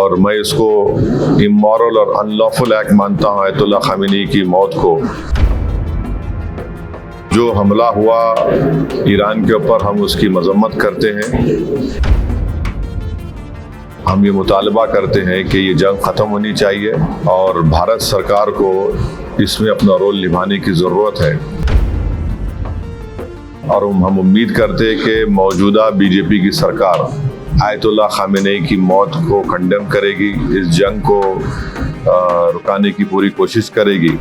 और मैं इसको इमोरल और अनलॉफुल एक्ट मानता हूँ आयतुल्लाह खामेनी की मौत को। जो हमला हुआ ईरान के ऊपर, हम उसकी मजम्मत करते हैं। हम ये मुतालबा करते हैं कि ये जंग ख़त्म होनी चाहिए और भारत सरकार को इसमें अपना रोल निभाने की ज़रूरत है। और हम उम्मीद करते हैं कि मौजूदा बीजेपी की सरकार आयतुल्लाह खामेनी की मौत को कंडेम करेगी, इस जंग को रुकाने की पूरी कोशिश करेगी।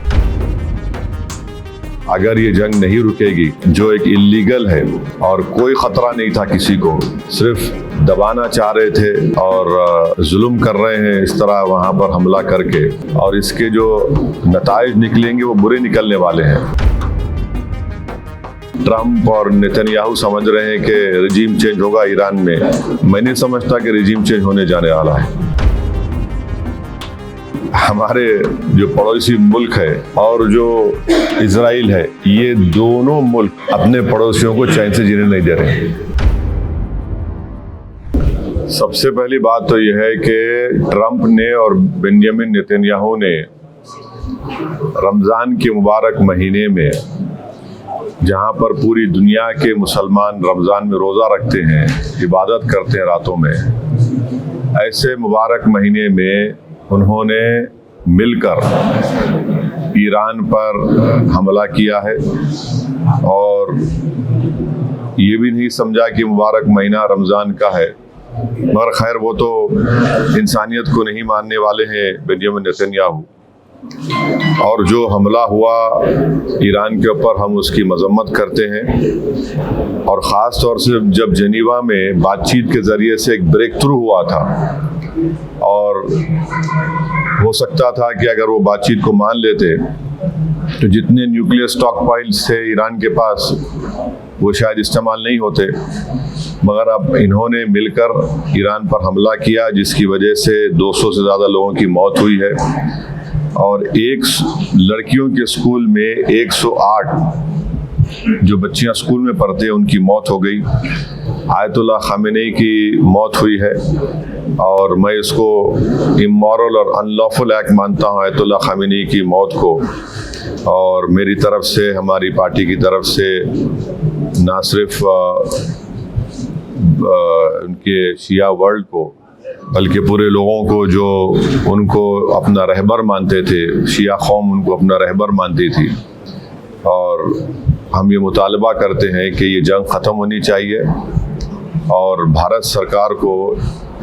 अगर ये जंग नहीं रुकेगी, जो एक इल्लीगल है और कोई ख़तरा नहीं था किसी को, सिर्फ दबाना चाह रहे थे और जुल्म कर रहे हैं इस तरह वहाँ पर हमला करके, और इसके जो नताइज निकलेंगे वो बुरे निकलने वाले हैं। ट्रंप और नेतन्याहू समझ रहे हैं कि रिजीम चेंज होगा ईरान में। मैं नहीं समझता कि रिजीम चेंज होने जाने वाला है। हमारे जो पड़ोसी मुल्क है और जो इजराइल है, ये दोनों मुल्क अपने पड़ोसियों को चैन से जीने नहीं दे रहे। सबसे पहली बात तो यह है कि ट्रंप ने और बेंजामिन नेतन्याहू ने रमज़ान के मुबारक महीने में, जहाँ पर पूरी दुनिया के मुसलमान रमज़ान में रोज़ा रखते हैं, इबादत करते हैं रातों में, ऐसे मुबारक महीने में उन्होंने मिलकर ईरान पर हमला किया है और ये भी नहीं समझा कि मुबारक महीना रमज़ान का है। मगर खैर, वो तो इंसानियत को नहीं मानने वाले हैं बेंजामिन नेतन्याहू। और जो हमला हुआ ईरान के ऊपर, हम उसकी मजम्मत करते हैं। और ख़ास तौर से जब जेनीवा में बातचीत के ज़रिए से एक ब्रेक थ्रू हुआ था, और हो सकता था कि अगर वो बातचीत को मान लेते तो जितने न्यूक्लियर स्टॉक पाइल्स थे ईरान के पास, वो शायद इस्तेमाल नहीं होते। मगर अब इन्होंने मिलकर ईरान पर हमला किया, जिसकी वजह से 200 से ज़्यादा लोगों की मौत हुई है और एक लड़कियों के स्कूल में 108 जो बच्चियां स्कूल में पढ़ते हैं उनकी मौत हो गई। आयतुल्लाह खामेनी की मौत हुई है और मैं इसको इमोरल और अनलॉफुल एक्ट मानता हूँ आयतुल्लाह खामेनी की मौत को। और मेरी तरफ से, हमारी पार्टी की तरफ से, ना सिर्फ उनके शिया वर्ल्ड को, बल्कि पूरे लोगों को जो उनको अपना रहबर मानते थे, शिया कौम उनको अपना रहबर मानती थी, और हम ये मुतालबा करते हैं कि ये जंग ख़त्म होनी चाहिए और भारत सरकार को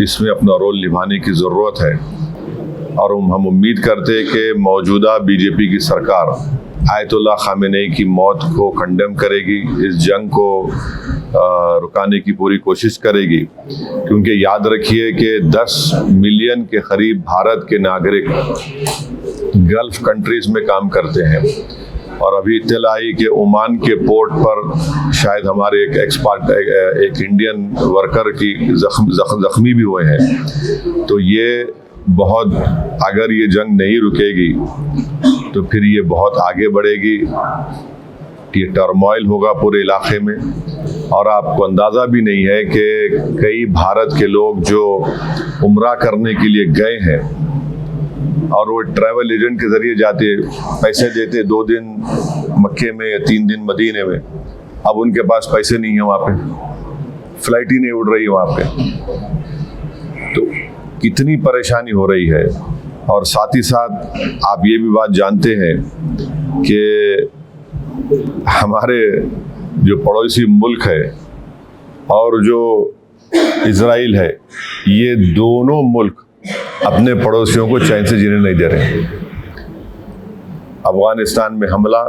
इसमें अपना रोल निभाने की ज़रूरत है। और हम उम्मीद करते हैं कि मौजूदा बीजेपी की सरकार आयतुल्लाह खामेनी की मौत को कंडेम करेगी, इस जंग को रुकाने की पूरी कोशिश करेगी। क्योंकि याद रखिए कि 10 मिलियन के करीब भारत के नागरिक गल्फ़ कंट्रीज़ में काम करते हैं। और अभी इत्तला आई कि ओमान के पोर्ट पर शायद हमारे एक इंडियन वर्कर की जख्मी भी हुए हैं। तो ये बहुत, अगर ये जंग नहीं रुकेगी तो फिर ये बहुत आगे बढ़ेगी, ये टर्मोइल होगा पूरे इलाके में। और आपको अंदाज़ा भी नहीं है कि कई भारत के लोग जो उम्रा करने के लिए गए हैं और वो ट्रैवल एजेंट के ज़रिए जाते, पैसे देते 2 दिन मक्के में या 3 दिन मदीने में, अब उनके पास पैसे नहीं है, वहाँ पे फ्लाइट ही नहीं उड़ रही है वहाँ पे। तो कितनी परेशानी हो रही है। और साथ ही साथ आप ये भी बात जानते हैं कि हमारे जो पड़ोसी मुल्क है और जो इजराइल है, ये दोनों मुल्क अपने पड़ोसियों को चैन से जीने नहीं दे रहे। अफगानिस्तान में हमला,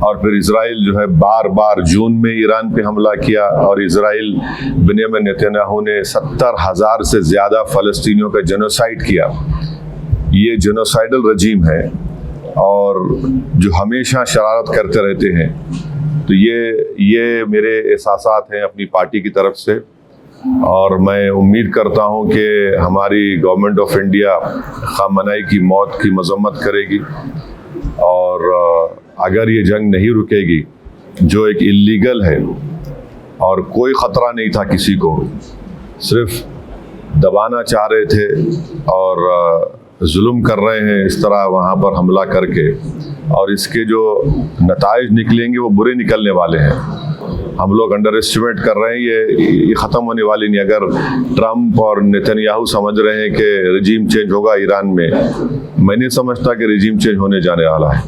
और फिर इजराइल जो है बार बार जून में ईरान पे हमला किया, और इजराइल बेंजामिन नेतन्याहू ने 70,000 से ज़्यादा फ़लस्तीनियों का जेनोसाइड किया। ये जेनोसाइडल रजीम है और जो हमेशा शरारत करते रहते हैं। तो ये मेरे एहसासात हैं अपनी पार्टी की तरफ से, और मैं उम्मीद करता हूं कि हमारी गवर्नमेंट ऑफ इंडिया खामनेई की मौत की मजम्मत करेगी। और अगर ये जंग नहीं रुकेगी, जो एक इल्लीगल है और कोई ख़तरा नहीं था किसी को, सिर्फ दबाना चाह रहे थे और जुल्म कर रहे हैं इस तरह वहाँ पर हमला करके, और इसके जो नताइज निकलेंगे वो बुरे निकलने वाले हैं। हम लोग अंडर एस्टिमेट कर रहे हैं, ये ख़त्म होने वाली नहीं। अगर ट्रंप और नेतन्याहू समझ रहे हैं कि रिजीम चेंज होगा ईरान में, मैं नहीं समझता कि रिजीम चेंज होने जाने वाला है।